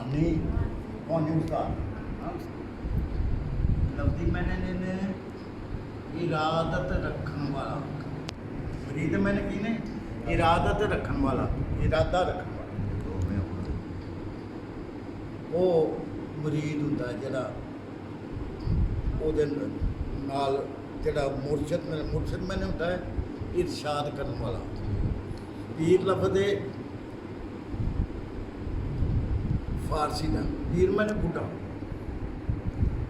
नहीं कौन है उसका लफ्जी मैंने ने इरादत रखने वाला मुरीद मैंने की ने इरादत रखने वाला इरादा रखने वाला वो मुरीद होंदा जड़ा ਉਹਦੇ ਨਾਲ ਜਿਹੜਾ ਮੁਰਸ਼ਿਦ ਮੈਨੇ ਹੁੰਦਾ ਹੈ ਇਰਸ਼ਾਦ ਕਰਨ ਵਾਲਾ ਪੀਰ ਲਫ਼ਜ਼ ਹੈ फारसी का पीर मैंने बुढ़ा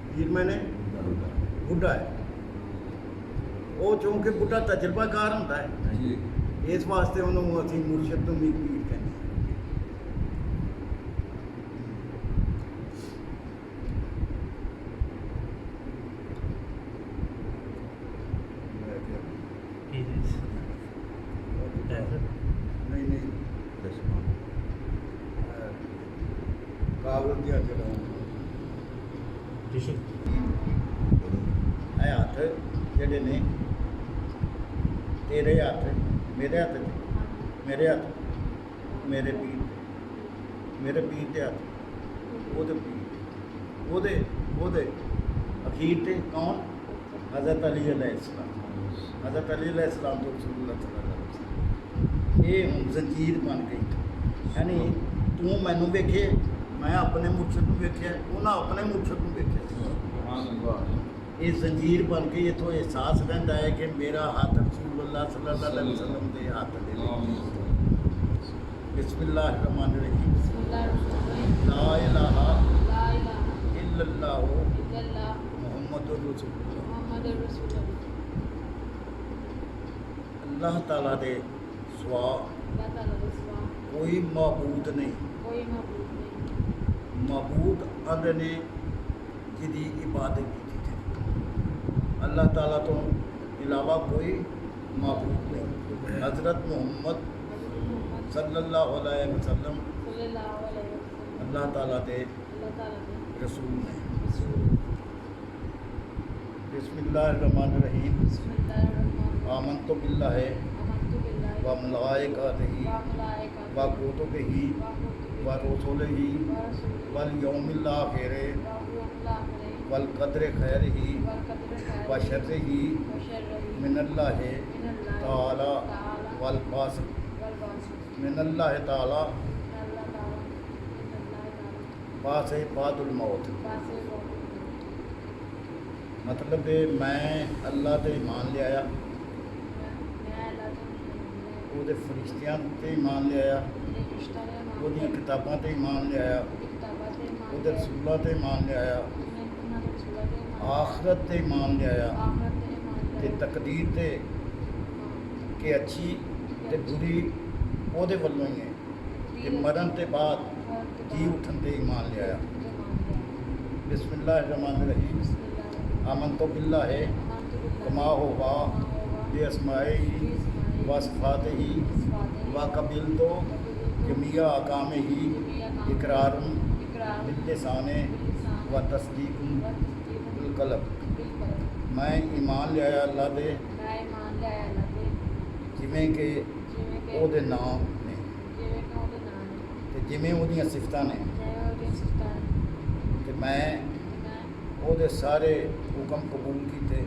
पीर मैंने बुढ़ा है वो चूँकि बुढ़ा तजर्बाकार होता है इस वास्ते उन्होंने असी मुर्शद तो भी पीर कहते नहीं नहीं काबल दिया चलो है हथ जेडे ने तेरे हथ मेरे हथ मेरे हथ मेरे पीर के हथ ओदे पीर ओदे अखीर ते कौन हज़रत अली अलैहिस्सलाम हज़रत अली अलैहिस्सलाम तो रसूलुल्लाह सल्लल्लाहु अलैहि वसल्लम ये हुण जंजीर बन गई यानी तू मैनू वेखे मैं अपने मुर्शद को वेख्या उन्हें अपने मुर्शद को वेख्या ये जंजीर बन के इतों एहसास रहता है कि मेरा हाथ रसूलुल्लाह सल्लल्लाहु अलैहि वसल्लम के हाथ दे बिस्मिल्लाहिर्रहमानिर्रहीम ला इलाहा इल्लल्लाह मुहम्मदुर रसूलुल्लाह अल्लाह ताला दे सिवा कोई मबूद नहीं मबूद आंदे ने जिदी इबादत की थी अल्लाह ताला तो इलावा कोई मबूद नहीं हज़रत मोहम्मद सल्लल्लाहु अलैहि वसल्लम अल्लाह ताला दे रसूल हैं बिस्मिल्लाहिर्रहमानिर्रहीम आमनतु बिल्लाहि व मलाइकातिही व कुतुबिही व रुसुलिही वल यौमिल आखिर वल क़द्रि खैरिही व शर्रिही मिनल्लाहि ताला वल बासित मिनल्लाहि ताला बासे बादुल मौत मतलब है मैं अल्लाह ते ईमान लिया ਉਹਦੇ ਫਰਿਸ਼ਤਿਆਂ ਤੇ ਈਮਾਨ ਲਿਆਇਆ ਉਹਦੀਆਂ ਕਿਤਾਬਾਂ ਤੇ ਈਮਾਨ ਲਿਆਇਆ ਉਹਦੇ ਰਸੂਲਾਂ ਤੇ ਈਮਾਨ ਲਿਆਇਆ ਆਖਰਤ ਤੇ ਈਮਾਨ ਲਿਆਇਆ ਤੇ ਤਕਦੀਰ ਤੇ ਕਿ ਅੱਛੀ ਤੇ ਬੁਰੀ ਉਹਦੇ ਵੱਲੋਂ ਹੀ ਹੈ ਤੇ ਮਰਨ ਤੇ ਬਾਅਦ ਜੀ ਉੱਠਣ ਤੇ ਈਮਾਨ ਲਿਆਇਆ बिस्मिल्लाहिर्रहमानिर्रहीम आमनतु बिल्लाहि कमा हुवा बिअस्माइही व सिफ़ातिही व क़बिलतु जमीआ अहकामिही इक़रारुन बिल्लिसानि व तस्दीक़ुन बिलक़ल्ब मैं ईमान लिया अल्लाह दे जिमें कि ਉਹਦੇ ਨਾਮ ਨੇ ਤੇ ਜਿਵੇਂ ਉਹਦੀਆਂ ਸਿਫਤਾਂ ਨੇ ਤੇ ਮੈਂ ਉਹਦੇ ਸਾਰੇ ਹੁਕਮ ਕਬੂਲ ਕੀਤੇ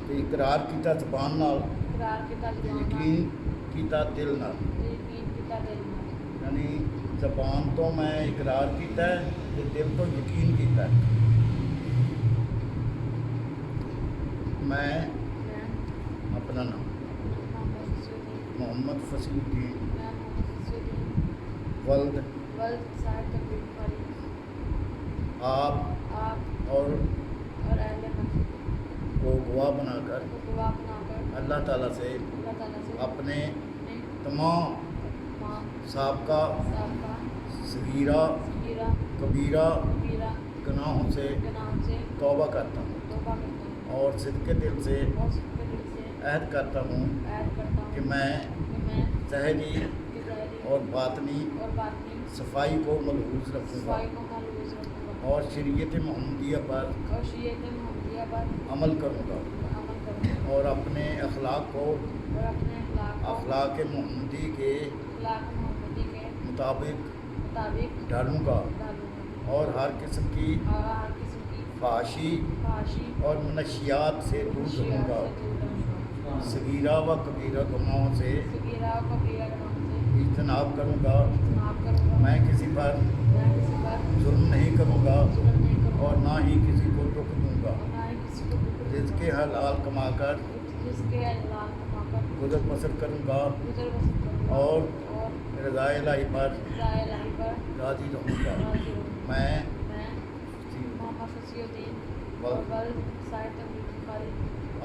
ਤੇ ਇਕਰਾਰ ਕੀਤਾ ਜ਼ਬਾਨ ਨਾਲ ਯਕੀਨ ਕੀਤਾ ਦਿਲ ਨਾਲ यानी ਜ਼ਬਾਨ ਤੋਂ ਮੈਂ ਇਕਰਾਰ ਕੀਤਾ ਤੇ ਦਿਲ ਤੋਂ ਯਕੀਨ ਕੀਤਾ मैं अपना नाम मोहम्मद फसीहुद्दीन वल्द आप और को गवाह बनाकर अल्लाह ताला से अपने तमाम साबका सगीरा कबीरा गुनाहों से तौबा करता हूँ और सिद्के दिल से अहद करता हूँ कि मैं ज़ाहिरी और बातनी सफाई को मलहूज़ रखूँगा और शरीयत मोहम्मदिया पर अमल करूँगा और अपने अखलाक को अखलाक मोहम्मदी के मुताबिक मुताबिक डालूंगा डालूंगा और हर किस्म की और हर किस्म की फाशी फाशी और मनशियात से दूर शियात रहूँगा। से दूर रहूंगा। सगीरा व कबीरा गुनाहों से सगीरा और कबीरा गुनाहों से इज्तनाब करूँगा। इज्तनाब करूंगा। मैं किसी पर मैं किसी पर जुल्म नहीं करूँगा जुल्म नहीं करूंगा और ना ही किसी को दुख दूँगा। और ना ही किसी को दुख रिज़्क़ हलाल कमाकर जिसके हलाल कमाकर गुजर बसर करूँगा गुजर बसर करूंगा और और रज़ा इलाही पर राय इलाही पर राज़ी रहूँगा। राज़ी रहूंगा। मैं मैं मोहम्मद फसीउद्दीन बल- बल साहिब तबलीगी कारी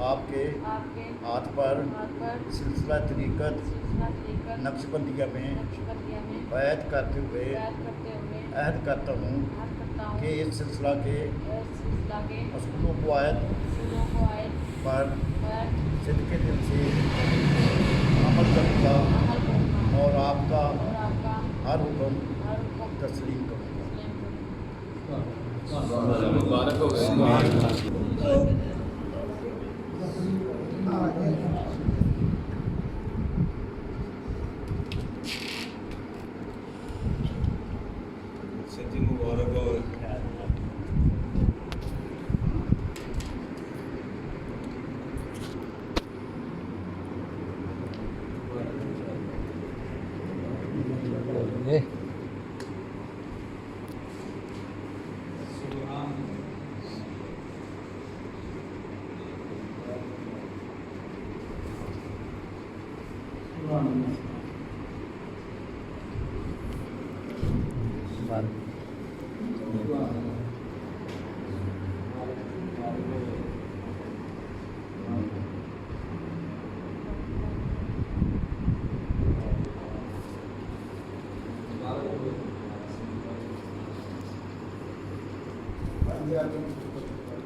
आपके आपके हाथ पर हाथ पर सिलसिला तरीक़त सिलसिला तरीक़त नक्शबंदिया में नक्शबंदिया में बैत करते हुए बैत करते हुए अहद करता हूँ याद करता हूँ कि इस सिलसिला के इस सिलसिला के असूलों को आयत असूलों को आयत पर पर सिद्क़ दिल से अमल करूँगा अमल करूंगा और आपका और आपका हर हुक्म हर हुक्म तस्लीम करूँगा। तस्लीम करूंगा। मुबारक हो गए। सच्ची मुबारक हो गए।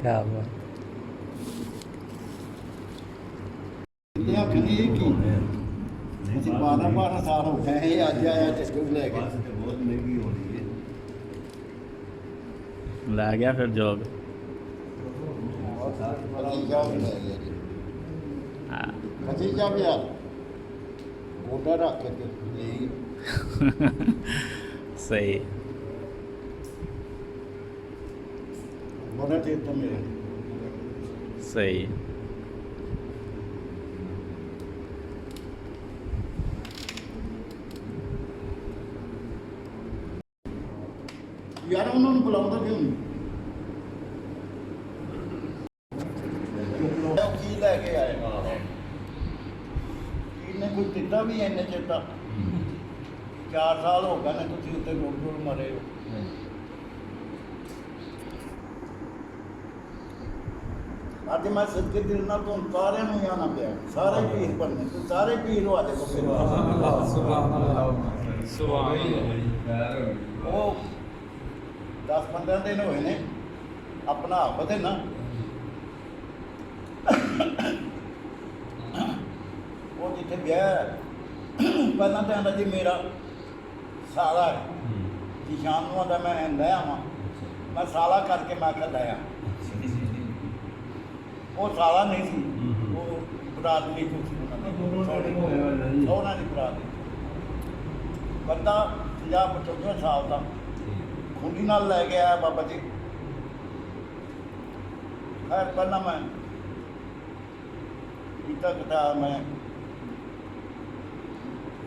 क्या हुआ? ਇਹ ਆਖਣੀ ਇਹ ਕੀ ਅਸੀਂ 12 ਸਾਲ ਹੋ ਗਏ ਇਹ ਅੱਜ ਆਇਆ ਚੱਕੂ ਲੈ ਕੇ ਬਹੁਤ ਮਹਿੰਗੀ ਹੋ ਰਹੀ ਹੈ। ला गया फिर जॉब। भतीजा भी ले गया जी। हाँ। भतीजा भी आ गोटा रख के ले सही। बड़ा चेता मेरे सही। यार उन्होंने बुलाਉਂਦਾ क्यों नहीं ਕੀ ਲੈ ਕੇ ਆਏ ਇਹਨੇ ਕੋਈ ਦਿੱਤਾ ਵੀ ਇੰਨੇ ਚਿੱਟਾ 4 ਸਾਲ ਹੋ ਗਏ ਨੇ ਤੁਸੀਂ ਉੱਤੇ ਰੋਡ ਰੋਡ ਮਰੇ ਹੋ। ਅੱਜ ਮੈਂ ਸੱਚੇ ਦਿਲ ਨਾਲ ਤੁਹਾਨੂੰ ਸਾਰਿਆਂ ਨੂੰ ਆਣਾ ਪਿਆ ਸਾਰੇ ਪੀਰ ਬਣਨੇ ਤੁਸੀਂ ਸਾਰੇ ਪੀਰ ਹੋ ਆਦੇ ਉਹ 10-15 ਦਿਨ ਹੋਏ ਨੇ ਆਪਣਾ ਆਪ ਦੇ ਨਾ ਉਹ ਜਿੱਥੇ ਵਿਆਹ ਪਹਿਲਾਂ ਤਾਂ ਆਂਦਾ ਜੀ ਮੇਰਾ ਸਾਲਾ ਜੀ ਸ਼ਾਮ ਨੂੰ ਆਂਦਾ ਮੈਂ ਲੈ ਆਵਾਂ ਮੈਂ ਸਾਲਾ ਕਰਕੇ ਮੈਂ ਕਿਹਾ ਲੈ ਆ ਉਹ ਸਾਲਾ ਨਹੀਂ ਸੀ ਉਹ ਬਰਾਦਰੀ ਤੋਂ ਸੀ ਉਹਨਾਂ ਦੀ ਬਰਾਦਰੀ ਬੰਦਾ 50-55 ਸਾਲ ਦਾ ਖੁੰਡੀ ਨਾਲ ਲੈ ਕੇ ਆਇਆ ਬਾਬਾ ਜੀ। ਖੈਰ ਪਹਿਲਾਂ ਮੈਂ ਕੀਤਾ ਕਿਤਾ ਮੈਂ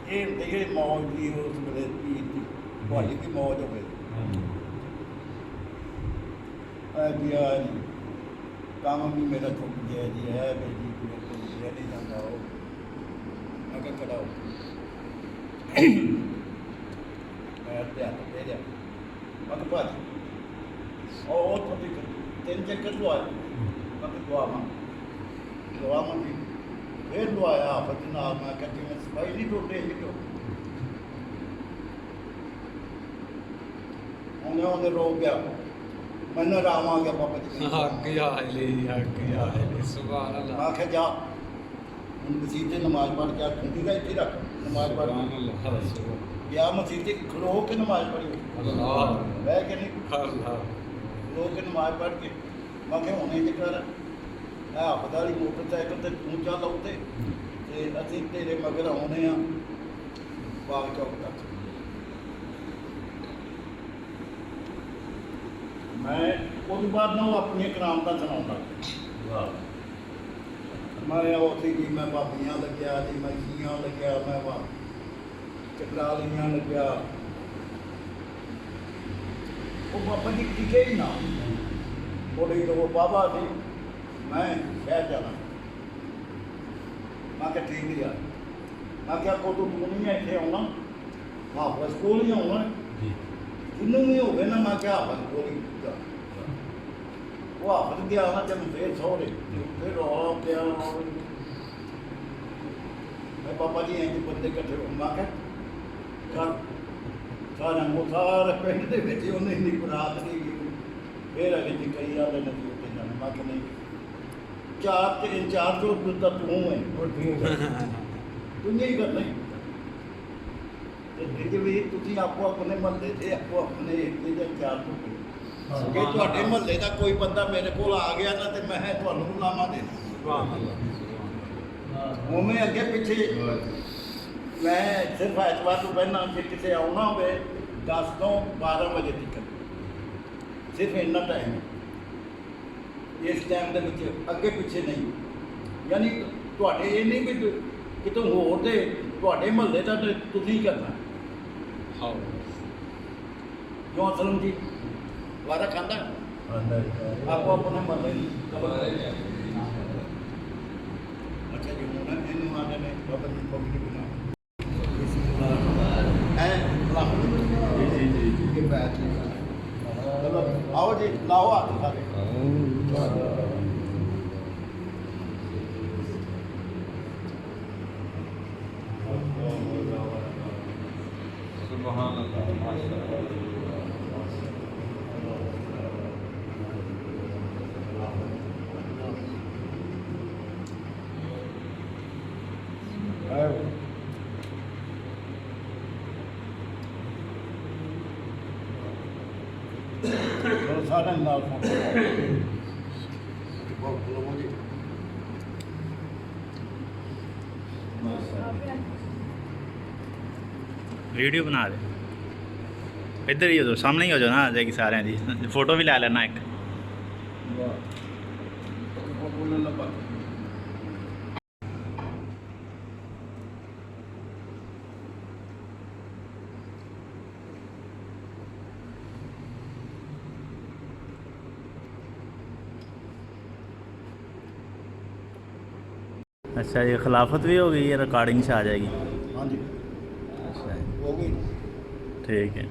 ਇਹ ਮੌਜ ਦੀ ਉਸ ਵੇਲੇ ਦੀ ਤੁਹਾਡੀ ਕੀ ਮੌਜ ਹੋਵੇ ਗਿਆ ਜੀ ਕੰਮ ਵੀ ਮੇਰਾ ਛੁੱਟ ਗਿਆ ਜੀ ਹੈ ਵੀ ਜੀ ਮੇਰੇ ਨਹੀਂ ਜਾਂਦਾ ਉਹ ਮੈਂ ਕਿਹਾ ਕਢਾਓ ਮੈਂ ਤੇ ਦੇ ਦਿਆ ਮੈਂ ਕਿਹਾ ਭਾਜੀ ਉਹ ਤੁਹਾਡੀ 3 ਚੱਕਰ ਲਵਾਇਆ ਮੈਂ ਕਿਹਾ ਦਵਾਵਾਂ ਵੀ ਫਿਰ ਲਵਾਇਆ ਆਫਤ ਨਾਲ ਮੈਂ ਕਿਹਾ ਜਿਵੇਂ ਸਫਾਈ ਨਹੀਂ ਟੁੱਟੇ ਜੀ ਤੋਂ ਉਹਨੇ ਰੋ ਗਿਆ ਮੈਨੂੰ ਆਰਾਮ ਆ ਗਿਆ ਬਾਬਾ ਜੀ ਸੁਭਾਨ ਅੱਲਾਹ। ਮੈਂ ਕਿਹਾ ਜਾ ਹੁਣ ਮਸਜਿਦ ਤੇ ਨਮਾਜ਼ ਪੜ੍ਹ ਕੇ ਖੁੰਡੀ ਦਾ ਇੱਥੇ ਰੱਖ ਨਮਾਜ਼ ਪੜ੍ਹ ਗਿਆ ਮਸਜਿਦ ਤੇ ਖਲੋ ਕੇ ਨਮਾਜ਼ ਪੜ੍ਹੀ ਬਹਿ ਕੇ ਨਹੀਂ ਖਲੋ ਕੇ ਨਮਾਜ਼ ਪੜ੍ਹ ਕੇ ਮੈਂ ਕਿਹਾ ਹੁਣੇ ਤੇ ਕਰ ਆਫਤ ਵਾਲੀ ਮੋਟਰਸਾਈਕਲ ਤੇ ਤੂੰ ਚੱਲ ਉੱਤੇ ਤੇ ਅਸੀਂ ਤੇਰੇ ਮਗਰ ਆਉਣੇ ਆ ਬਾਗ ਚੌਕ ਤੱਕ ਮੈਂ ਉਹਦੇ ਬਾਅਦ ਨਾ ਉਹ ਆਪਣੀਆਂ ਕਰਾਮਾਤਾਂ ਸੁਣਾਉਂਦਾ। ਵਾਹ ਮੈਂ ਉੱਥੇ ਜੀ ਮੈਂ ਬਾਬੀਆਂ ਲੱਗਿਆ ਜੀ, ਮੈਂ ਜੀਆਂ ਲੱਗਿਆ, ਮੈਂ ਚਕਰਾਲੀਆਂ ਲੱਗਿਆ। ਉਹ ਬਾਬਾ ਜੀ ਟਿਕੇ ਹੀ ਨਾ, ਬੋਲੇ ਉਹ ਬਾਬਾ ਸੀ ਮੈਂ ਸ਼ਹਿਰ ਜਾਣਾ। ਮੈਂ ਕਿਹਾ ਠੀਕ ਹੀ ਆ। ਮੈਂ ਕਿਹਾ ਕੋ ਤੂੰ ਨਹੀਂ ਇੱਥੇ ਆਉਣਾ, ਵਾਪਸ ਕੋਲ ਹੀ ਆਉਣਾ ਜਿਹਨੂੰ ਵੀ ਹੋਵੇ ਨਾ। ਮੈਂ ਕਿਹਾ ਆਪਸ ਕੋਲ ਹੀ ਜਾ। ਉਹ ਆਪਸ ਗਿਆ ਨਾ ਜਦ ਫੇਰ ਸਹੁਰੇ ਫਿਰ ਰੌਲਾ ਪਿਆ। ਮੈਂ ਬਾਬਾ ਜੀ ਇੰਝ ਬੰਦੇ ਇਕੱਠੇ ਹੋ। ਮੈਂ ਕਿਹਾ ਸਾਰੇ ਪਿੰਡ ਦੇ ਵਿੱਚ ਉਹਨੇ ਇੰਨੀ ਬਰਾਤ ਨਹੀਂ ਗਈ। ਫਿਰ ਅਗੇ ਜੀ ਕਈ ਆਲੇ ਨੇ ਉੱਤੇ ਜਾਣਾ। ਮੈਂ ਕਿਹਾ ਨਹੀਂ, ਚਾਰ ਤੋਂ ਤਾਂ ਤੂੰ ਹੈ, ਤੂੰ ਨਹੀਂ ਕਰਨਾ। ਤੇ ਵੀ ਤੁਸੀਂ ਆਪੋ ਆਪਣੇ ਮਹੱਲੇ ਤੇ ਆਪੋ ਆਪਣੇ ਏਰੀਏ ਦੇ ਚਾਰ ਤੋਂ ਜੇ ਤੁਹਾਡੇ ਮਹੱਲੇ ਦਾ ਕੋਈ ਬੰਦਾ ਮੇਰੇ ਕੋਲ ਆ ਗਿਆ ਨਾ ਤੇ ਮੈਂ ਤੁਹਾਨੂੰ ਲਾਮਾ ਦੇ ਉਵੇਂ ਅੱਗੇ ਪਿੱਛੇ। ਮੈਂ ਸਿਰਫ ਐਤਵਾਰ ਤੋਂ ਪਹਿਲਾਂ ਜੇ ਕਿਤੇ ਆਉਣਾ ਹੋਵੇ 10 ਤੋਂ 12 ਵਜੇ ਤੱਕ, ਸਿਰਫ ਇੰਨਾ ਟਾਈਮ ਹੈ। ਇਸ ਟਾਈਮ ਦੇ ਵਿੱਚ ਅੱਗੇ ਪਿੱਛੇ ਨਹੀਂ। ਯਾਨੀ ਤੁਹਾਡੇ ਇਹ ਨਹੀਂ ਵੀ ਕਿਤੋਂ ਹੋਰ ਤੇ ਤੁਹਾਡੇ ਮਹੱਲੇ ਦਾ ਤੇ ਤੁਸੀਂ ਕਰਨਾ। ਕਿਉਂ ਅਸਲਮ ਜੀ ਵਾਰਾ ਖਾਂਦਾ ਆਪੋ ਆਪਣੇ ਮਹੱਲੇ ਦੀ ਖਬਰ। ਅੱਛਾ ਜੀ, ਹੁਣ ਇਹਨੂੰ ਆਦੇ ਨੇ ਬਾਬਾ ਜੀ ਪਬਲਿਕ ਬਣਾ ਜੀ ਕੇ ਬੈਠ ਚਲੋ ਆਓ ਜੀ, ਲਾਓ ਹੱਥ ਸਾਰੇ। ਸੁਭਾਨ ਅੱਲਾਹ ਮਾਸ਼ਾਅੱਲਾਹ। ਸਾਰਿਆਂ ਨਾਲ ਬਹੁਤ ਲੋਕ ਜੀ वीडियो बना दे, इधर ही हो जाओ, सामने ही हो जाओ ना, आ जाएगी सारे जी। फोटो भी ला लेना एक। बोलने लगा अच्छा, ये खिलाफत भी हो गई, ये रिकॉर्डिंग से आ जाएगी। हाँ जी अच्छा हो गई। ठीक है।